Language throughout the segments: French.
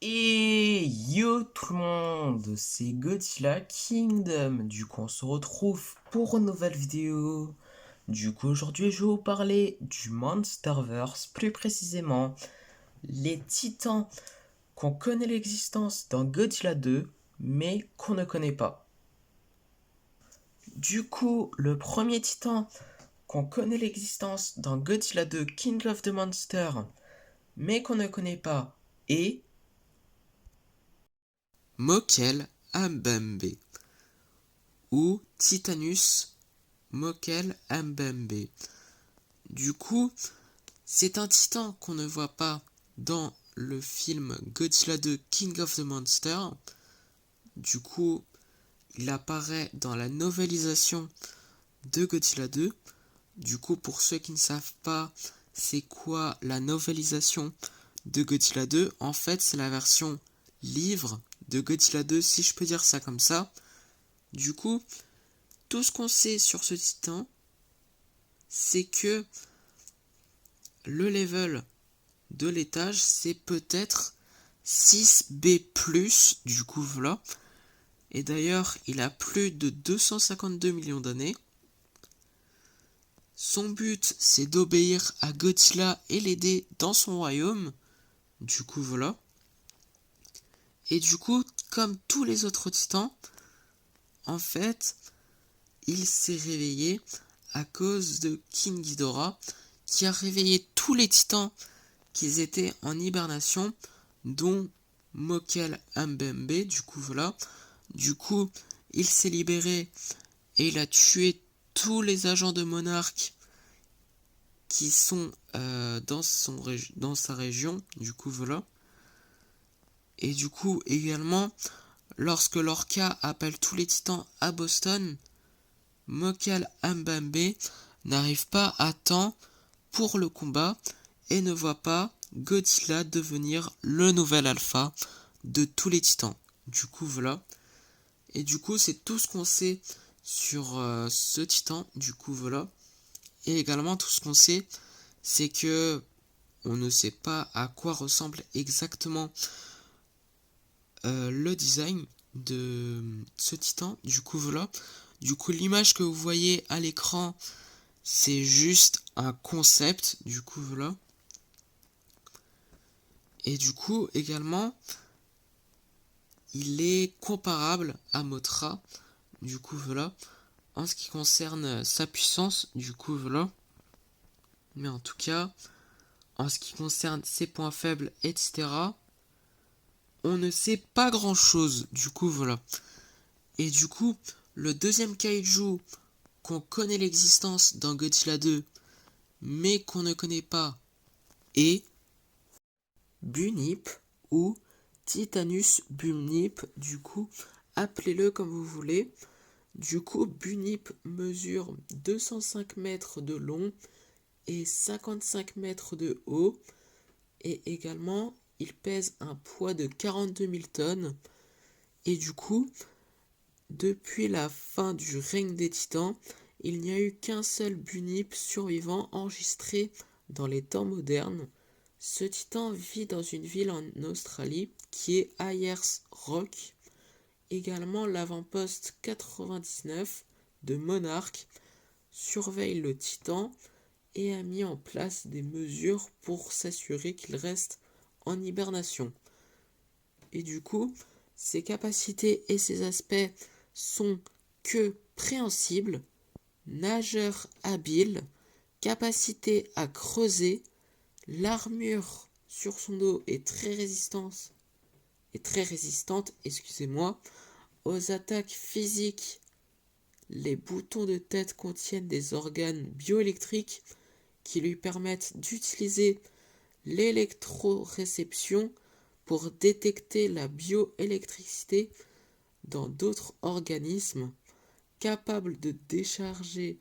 Et yo tout le monde, c'est Godzilla Kingdom. Du coup, on se retrouve pour une nouvelle vidéo. Du coup, aujourd'hui, je vais vous parler du Monsterverse, plus précisément les titans qu'on connaît l'existence dans Godzilla 2, mais qu'on ne connaît pas. Du coup, le premier titan qu'on connaît l'existence dans Godzilla 2 King of the Monsters, mais qu'on ne connaît pas, est Mokel Mbembe ou Titanus Mokel Mbembe. Du coup, c'est un titan qu'on ne voit pas dans le film Godzilla 2 King of the Monsters. Du coup, il apparaît dans la novélisation de Godzilla 2. Du coup, pour ceux qui ne savent pas, c'est quoi la novélisation de Godzilla 2? En fait, c'est la version livre de Godzilla 2, si je peux dire ça comme ça. Du coup, tout ce qu'on sait sur ce titan, c'est que le level de l'étage, c'est peut-être 6B+, du coup voilà. Et d'ailleurs, il a plus de 252 millions d'années. Son but, c'est d'obéir à Godzilla et l'aider dans son royaume. Du coup voilà. Et du coup, comme tous les autres titans, en fait, il s'est réveillé à cause de King Ghidorah, qui a réveillé tous les titans qui étaient en hibernation, dont Mokel Mbembe, du coup voilà. Du coup, il s'est libéré et il a tué tous les agents de Monarque qui sont dans sa région, du coup voilà. Et du coup également, lorsque Lorca appelle tous les titans à Boston, Mokel Mbembe n'arrive pas à temps pour le combat et ne voit pas Godzilla devenir le nouvel alpha de tous les titans. Du coup voilà. Et du coup c'est tout ce qu'on sait sur ce titan. Du coup voilà. Et également tout ce qu'on sait, c'est que on ne sait pas à quoi ressemble exactement le design de ce titan. Du coup voilà. Du coup l'image que vous voyez à l'écran, c'est juste un concept. Du coup voilà. Et du coup également, il est comparable à Mothra. Du coup voilà. En ce qui concerne sa puissance, du coup voilà. Mais en tout cas, en ce qui concerne ses points faibles, etc., on ne sait pas grand chose. Du coup voilà. Et du coup, le deuxième kaiju qu'on connaît l'existence dans Godzilla 2, mais qu'on ne connaît pas, est Bunyip ou Titanus Bunyip, du coup, appelez-le comme vous voulez. Du coup, Bunyip mesure 205 mètres de long et 55 mètres de haut, et également, il pèse un poids de 42 000 tonnes, et du coup, depuis la fin du règne des Titans, il n'y a eu qu'un seul Bunyip survivant enregistré dans les temps modernes. Ce titan vit dans une ville en Australie qui est Ayers Rock. Également, l'avant-poste 99 de Monarch surveille le titan et a mis en place des mesures pour s'assurer qu'il reste en hibernation. Et du coup, ses capacités et ses aspects sont queue préhensible, nageur habile, capacité à creuser, l'armure sur son dos est très résistante, excusez-moi, aux attaques physiques. Les boutons de tête contiennent des organes bioélectriques qui lui permettent d'utiliser l'électroréception pour détecter la bioélectricité dans d'autres organismes, capable de décharger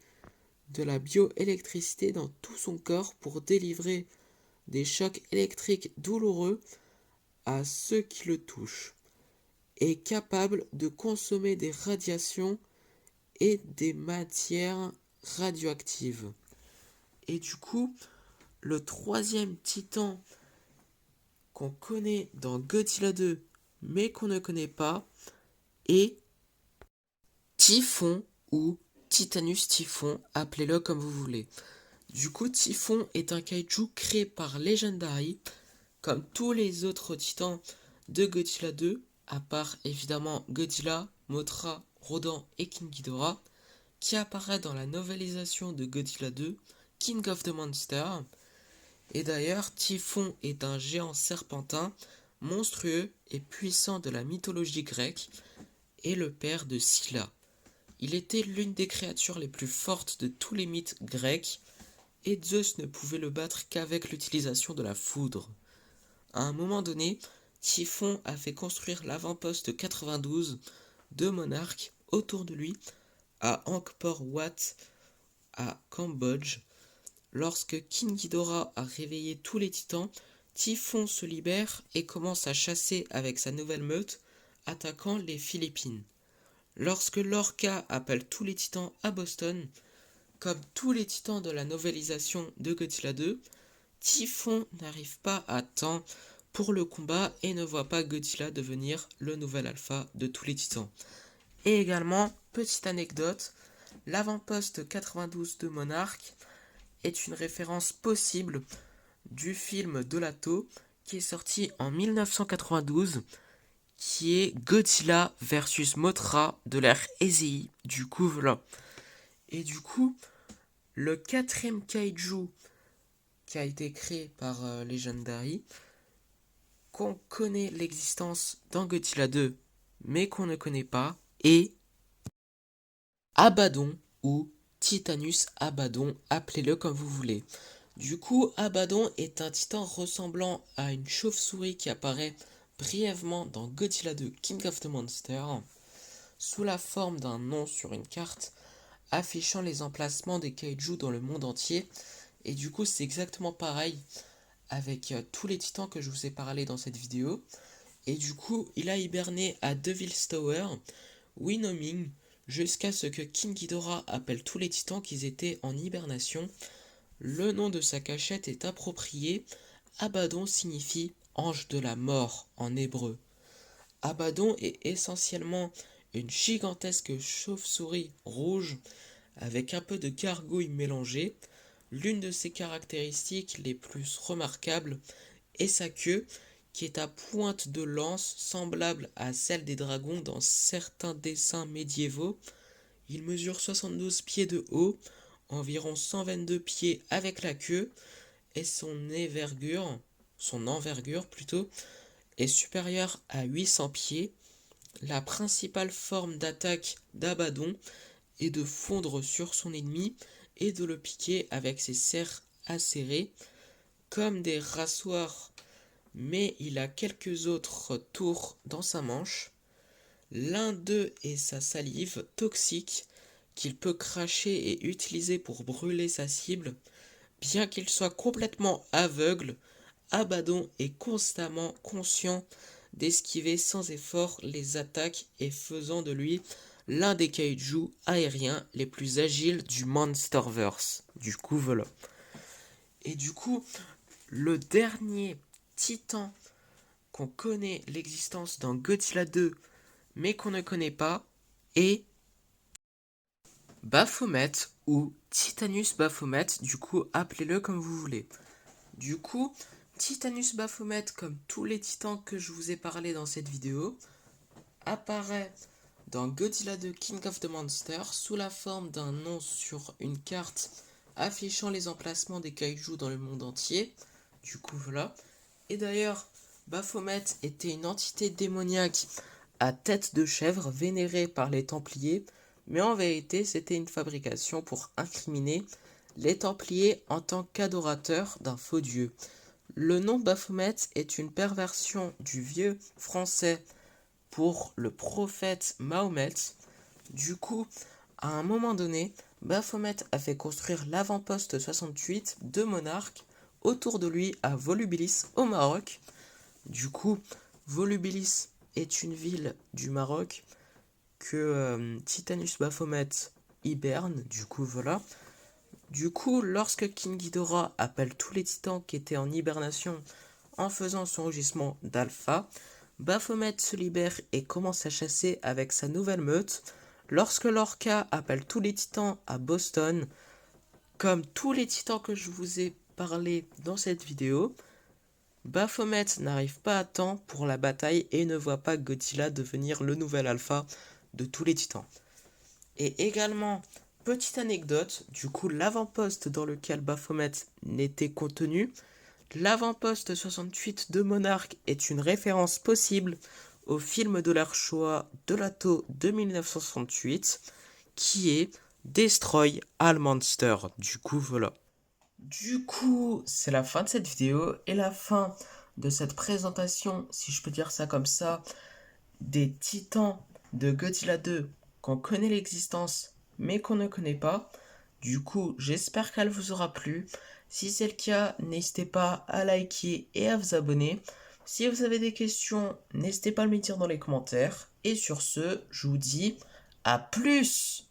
de la bioélectricité dans tout son corps pour délivrer des chocs électriques douloureux à ceux qui le touchent, est capable de consommer des radiations et des matières radioactives. Et du coup, le troisième titan qu'on connaît dans Godzilla 2, mais qu'on ne connaît pas, et Typhon ou Titanus Typhon, appelez-le comme vous voulez. Du coup, Typhon est un kaiju créé par Legendary, comme tous les autres titans de Godzilla 2, à part évidemment Godzilla, Mothra, Rodan et King Ghidorah, qui apparaît dans la novélisation de Godzilla 2, King of the Monsters. Et d'ailleurs, Typhon est un géant serpentin, monstrueux et puissant de la mythologie grecque, et le père de Scylla. Il était l'une des créatures les plus fortes de tous les mythes grecs, et Zeus ne pouvait le battre qu'avec l'utilisation de la foudre. À un moment donné, Typhon a fait construire l'avant-poste 92 de Monarque autour de lui à Angkor Wat, à Cambodge. Lorsque King Ghidorah a réveillé tous les titans, Typhon se libère et commence à chasser avec sa nouvelle meute, attaquant les Philippines. Lorsque Lorca appelle tous les titans à Boston, comme tous les titans de la novélisation de Godzilla 2, Typhon n'arrive pas à temps pour le combat et ne voit pas Godzilla devenir le nouvel alpha de tous les titans. Et également, petite anecdote, l'avant-poste 92 de Monarque est une référence possible du film Dolato qui est sorti en 1992, qui est Godzilla versus Mothra de l'ère Heisei. Du coup, voilà. Et du coup, le quatrième kaiju qui a été créé par Legendary, qu'on connaît l'existence dans Godzilla 2, mais qu'on ne connaît pas, est Abaddon ou Titanus Abaddon, appelez-le comme vous voulez. Du coup, Abaddon est un titan ressemblant à une chauve-souris qui apparaît brièvement dans Godzilla 2 King of the Monsters, sous la forme d'un nom sur une carte, affichant les emplacements des kaiju dans le monde entier. Et du coup, c'est exactement pareil avec tous les titans que je vous ai parlé dans cette vidéo. Et du coup, il a hiberné à Devil's Tower, Wyoming, jusqu'à ce que King Ghidorah appelle tous les titans qu'ils étaient en hibernation. Le nom de sa cachette est approprié. Abaddon signifie ange de la mort en hébreu. Abaddon est essentiellement une gigantesque chauve-souris rouge avec un peu de gargouille mélangée. L'une de ses caractéristiques les plus remarquables est sa queue qui est à pointe de lance semblable à celle des dragons dans certains dessins médiévaux. Il mesure 72 pieds de haut, environ 122 pieds avec la queue, et son envergure plutôt, est supérieure à 800 pieds. La principale forme d'attaque d'Abaddon est de fondre sur son ennemi et de le piquer avec ses serres acérées, comme des rasoirs, mais il a quelques autres tours dans sa manche. L'un d'eux est sa salive toxique qu'il peut cracher et utiliser pour brûler sa cible. Bien qu'il soit complètement aveugle, Abaddon est constamment conscient d'esquiver sans effort les attaques et faisant de lui l'un des kaiju aériens les plus agiles du Monsterverse. Du coup, voilà. Et du coup, le dernier titan qu'on connaît l'existence dans Godzilla 2, mais qu'on ne connaît pas, est Baphomet ou Titanus Baphomet, du coup appelez-le comme vous voulez. Du coup, Titanus Baphomet, comme tous les titans que je vous ai parlé dans cette vidéo, apparaît dans Godzilla 2 King of the Monsters sous la forme d'un nom sur une carte affichant les emplacements des kaiju dans le monde entier. Du coup voilà. Et d'ailleurs, Baphomet était une entité démoniaque à tête de chèvre vénérée par les Templiers, mais en vérité c'était une fabrication pour incriminer les Templiers en tant qu'adorateurs d'un faux dieu. Le nom Baphomet est une perversion du vieux français pour le prophète Mahomet. Du coup, à un moment donné, Baphomet a fait construire l'avant-poste 68 de Monarque autour de lui à Volubilis au Maroc. Du coup, Volubilis est une ville du Maroc que Titanus Baphomet hiberne, du coup voilà. Du coup, lorsque King Ghidorah appelle tous les titans qui étaient en hibernation en faisant son rugissement d'alpha, Baphomet se libère et commence à chasser avec sa nouvelle meute. Lorsque Lorca appelle tous les titans à Boston, comme tous les titans que je vous ai parlé dans cette vidéo, Baphomet n'arrive pas à temps pour la bataille et ne voit pas Godzilla devenir le nouvel alpha de tous les titans. Et également, petite anecdote, du coup l'avant-poste dans lequel Baphomet n'était contenu, l'avant-poste 68 de Monarch est une référence possible au film de leur choix de Lato de 1968 qui est Destroy All Monsters. Du coup, voilà. Du coup, c'est la fin de cette vidéo et la fin de cette présentation, si je peux dire ça comme ça, des titans de Godzilla 2 qu'on connaît l'existence mais qu'on ne connaît pas. Du coup, j'espère qu'elle vous aura plu. Si c'est le cas, n'hésitez pas à liker et à vous abonner. Si vous avez des questions, n'hésitez pas à me les dire dans les commentaires. Et sur ce, je vous dis à plus!